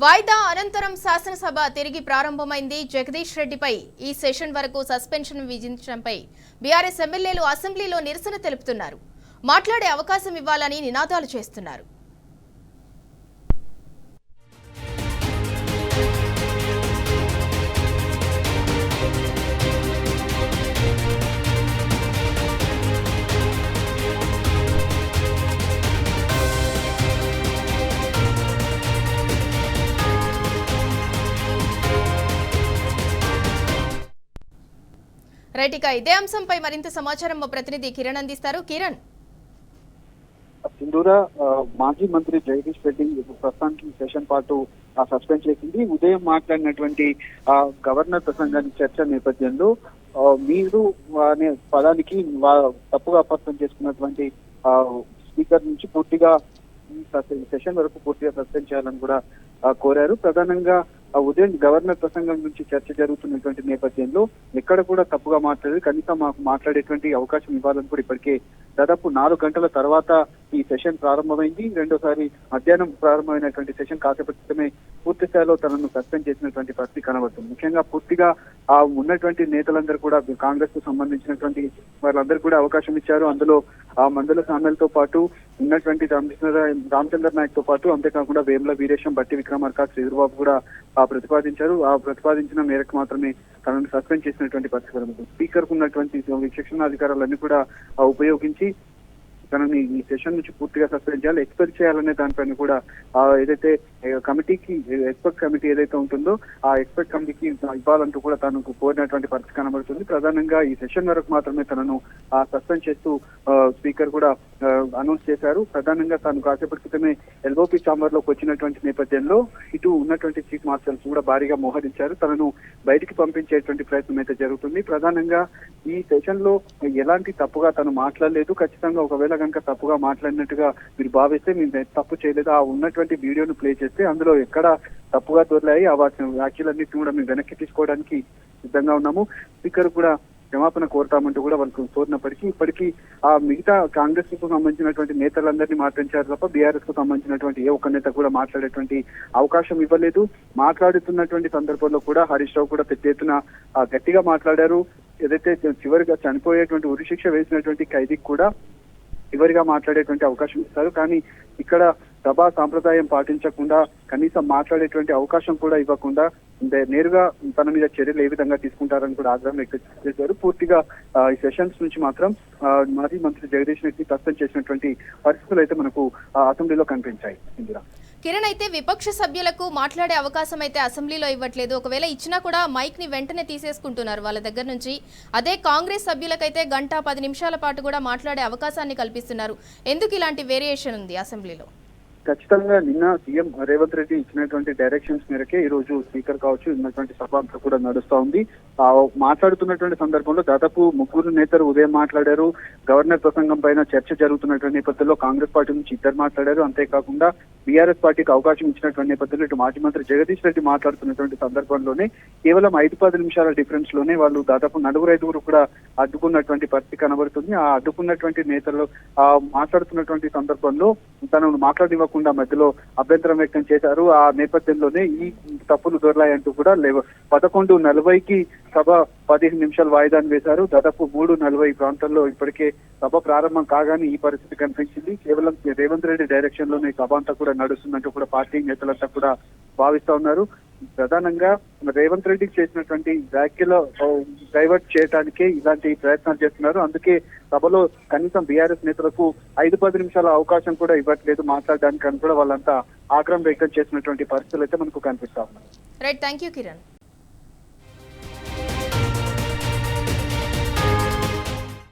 వాయిదా అనంతరం శాసనసభ తిరిగి ప్రారంభమైంది. జగదీష్ రెడ్డిపై ఈ సెషన్ వరకు సస్పెన్షన్ విధించడంపై బీఆర్ఎస్ ఎమ్మెల్యేలు అసెంబ్లీలో నిరసన తెలుపుతున్నారు. మాట్లాడే అవకాశం ఇవ్వాలని నినాదాలు చేస్తున్నారు. రైట్, ఇక ఇదే అంశంపై మరింత సమాచారం మా ప్రతినిధి కిరణ్ అందిస్తారు. కిరణ్, సింధూర మాజీ మంత్రి జగదీష్ రెడ్డి ప్రస్తుతానికి సెషన్ పాటు సస్పెండ్ చేసింది. ఉదయం మాట్లాడినటువంటి గవర్నర్ ప్రసంగాన్ని చర్చ నేపథ్యంలో మీరు అనే పదానికి తప్పుగా అపార్థం చేసుకున్నటువంటి స్పీకర్ నుంచి పూర్తిగా ఈ సెషన్ వరకు పూర్తిగా సస్పెండ్ చేయాలని కూడా కోరారు. ప్రధానంగా ఉదయం గవర్నర్ ప్రసంగం నుంచి చర్చ జరుగుతున్నటువంటి నేపథ్యంలో ఎక్కడ కూడా తప్పుగా మాట్లాడేది, కనీసం మాకు మాట్లాడేటువంటి అవకాశం ఇవ్వాలని కూడా ఇప్పటికే దాదాపు 4 గంటల తర్వాత ఈ సెషన్ ప్రారంభమైంది. రెండోసారి మధ్యాహ్నం ప్రారంభమైనటువంటి సెషన్ కాసేపటి క్రితమే పూర్తి స్థాయిలో తనను సస్పెండ్ చేసినటువంటి పరిస్థితి కనబడుతుంది. ముఖ్యంగా పూర్తిగా ఉన్నటువంటి నేతలందరూ కూడా కాంగ్రెస్ కు సంబంధించినటువంటి వాళ్ళందరూ కూడా అవకాశం ఇచ్చారు. అందులో మందుల సామెలతో పాటు ఉన్నటువంటి రామచంద్ర నాయక్ తో పాటు అంతేకాకుండా వేముల వీరేశం, బట్టి విక్రమార్క, శ్రీధర్బాబు కూడా ప్రతిపాదించారు. ప్రతిపాదించిన మేరకు మాత్రమే తనను సస్పెండ్ చేసినటువంటి పరిస్థితి. స్పీకర్ కు ఉన్నటువంటి విచక్షణాధికారాలన్నీ కూడా ఉపయోగించి తనని ఈ సెషన్ నుంచి పూర్తిగా సస్పెండ్ చేయాలి, ఎక్స్పెల్ చేయాలనే దానిపైన కూడా ఏదైతే కమిటీకి ఎక్స్పర్ట్ కమిటీ ఏదైతే ఉంటుందో ఆ ఎక్స్పర్ట్ కమిటీకి ఇవ్వాలంటూ కూడా తనకు కోరినటువంటి పరిస్థితి కనబడుతుంది. ప్రధానంగా ఈ సెషన్ వరకు మాత్రమే తనను సస్పెండ్ చేస్తూ స్పీకర్ కూడా అనౌన్స్ చేశారు. ప్రధానంగా తాను కాసేపటి క్రితమే ఎల్ఓపి ఛాంబర్ లోకి వచ్చినటువంటి నేపథ్యంలో ఇటు ఉన్నటువంటి చీఫ్ మార్షల్స్ కూడా భారీగా మోహరించారు. తనను బయటికి పంపించేటువంటి ప్రయత్నం అయితే జరుగుతుంది. ప్రధానంగా ఈ సెషన్ లో ఎలాంటి తప్పుగా తను మాట్లాడలేదు. ఖచ్చితంగా ఒకవేళ కనుక తప్పుగా మాట్లాడినట్టుగా మీరు భావిస్తే మేము తప్పు చేయలేదు, ఆ ఉన్నటువంటి వీడియోను ప్లే చేస్తే అందులో ఎక్కడ తప్పుగా దొరికాయి ఆ వాటిని వ్యాఖ్యలన్నింటినీ కూడా మేము వెనక్కి తీసుకోవడానికి సిద్ధంగా ఉన్నాము. స్పీకర్ కూడా క్షమాపణ కోరుతామంటూ కూడా వాళ్ళకు కోరినప్పటికీ ఇప్పటికీ ఆ మిగతా కాంగ్రెస్ కు సంబంధించినటువంటి నేతలందరినీ మాట్లాడించారు తప్ప బీఆర్ఎస్ కు సంబంధించినటువంటి ఏ ఒక్క నేత కూడా మాట్లాడేటువంటి అవకాశం ఇవ్వలేదు. మాట్లాడుతున్నటువంటి సందర్భంలో కూడా హరీష్ రావు కూడా పెద్ద ఎత్తున గట్టిగా మాట్లాడారు. ఏదైతే చివరిగా చనిపోయేటువంటి ఉరిశిక్ష వేసినటువంటి ఖైదీకి కూడా చివరిగా మాట్లాడేటువంటి అవకాశం ఇస్తారు. కానీ ఇక్కడ సభా సాంప్రదాయం పాటించకుండా కనీసం మాట్లాడేటువంటి అవకాశం కూడా ఇవ్వకుండా నేరుగా తన మీద చర్యలు ఏ విధంగా తీసుకుంటారని కూడా ఆగ్రహం వ్యక్తం చేశారు. పూర్తిగా ఈ సెషన్స్ నుంచి మాత్రం మాజీ మంత్రి జగదీష్ రెడ్డి సస్పెండ్ చేసినటువంటి పరిస్థితులు అయితే మనకు అసెంబ్లీలో కనిపించాయి. ఇందిరా, కిరణ్, అయితే విపక్ష సభ్యులకు మాట్లాడే అవకాశం అయితే అసెంబ్లీలో ఇవ్వట్లేదు. ఒకవేళ ఇచ్చినా కూడా మైక్ ని వెంటనే తీసేసుకుంటున్నారు వాళ్ళ దగ్గర నుంచి. అదే కాంగ్రెస్ సభ్యులకైతే 1-10 నిమిషాల పాటు కూడా మాట్లాడే అవకాశాన్ని కల్పిస్తున్నారు. ఎందుకు ఇలాంటి వేరియేషన్ ఉంది అసెంబ్లీలో? ఖచ్చితంగా నిన్న సీఎం రేవంత్ రెడ్డి ఇచ్చినటువంటి డైరెక్షన్స్ మేరకే ఈ రోజు స్పీకర్ కావచ్చు ఉన్నటువంటి సభ అంతా కూడా నడుస్తా ఉంది. మాట్లాడుతున్నటువంటి సందర్భంలో దాదాపు 3 నేతలు ఉదయం మాట్లాడారు. గవర్నర్ ప్రసంగం పైన చర్చ జరుగుతున్నటువంటి నేపథ్యంలో కాంగ్రెస్ పార్టీ నుంచి 2 మాట్లాడారు. అంతేకాకుండా బీఆర్ఎస్ పార్టీకి అవకాశం ఇచ్చినటువంటి నేపథ్యంలో ఇటు మాజీ మంత్రి జగదీష్ రెడ్డి మాట్లాడుతున్నటువంటి సందర్భంలోనే కేవలం 5-10 నిమిషాల డిఫరెన్స్ లోనే వాళ్ళు దాదాపు 4-5 కూడా అడ్డుకున్నటువంటి పరిస్థితి కనబడుతుంది. ఆ అడ్డుకున్నటువంటి నేతలు మాట్లాడుతున్నటువంటి సందర్భంలో తనను మాట్లాడివ్వకుండా మధ్యలో అభ్యంతరం వ్యక్తం చేశారు. ఆ నేపథ్యంలోనే ఈ తప్పులు దొరలాయంటూ కూడా 11:40కి సభ 15 నిమిషాలు వాయిదాను వేశారు. దాదాపు 3:40 ప్రాంతంలో ఇప్పటికే సభ ప్రారంభం కాగానే ఈ పరిస్థితి కనిపించింది. కేవలం రేవంత్ రెడ్డి డైరెక్షన్ లోనే సభ అంతా కూడా నడుస్తుందంటూ కూడా పార్టీ నేతలంతా కూడా భావిస్తా ఉన్నారు. ప్రధానంగా రేవంత్ రెడ్డికి చేసినటువంటి వ్యాఖ్యలు డైవర్ట్ చేయడానికే ఇలాంటి ప్రయత్నాలు చేస్తున్నారు. అందుకే సభలో కనీసం బీఆర్ఎస్ నేతలకు 5-10 నిమిషాల అవకాశం కూడా ఇవ్వట్లేదు మాట్లాడడానికి అని కూడా వాళ్ళంతా ఆగ్రహం వ్యక్తం చేసినటువంటి పరిస్థితులు అయితే మనకు కనిపిస్తా ఉన్నాయి. Right, thank you Kiran.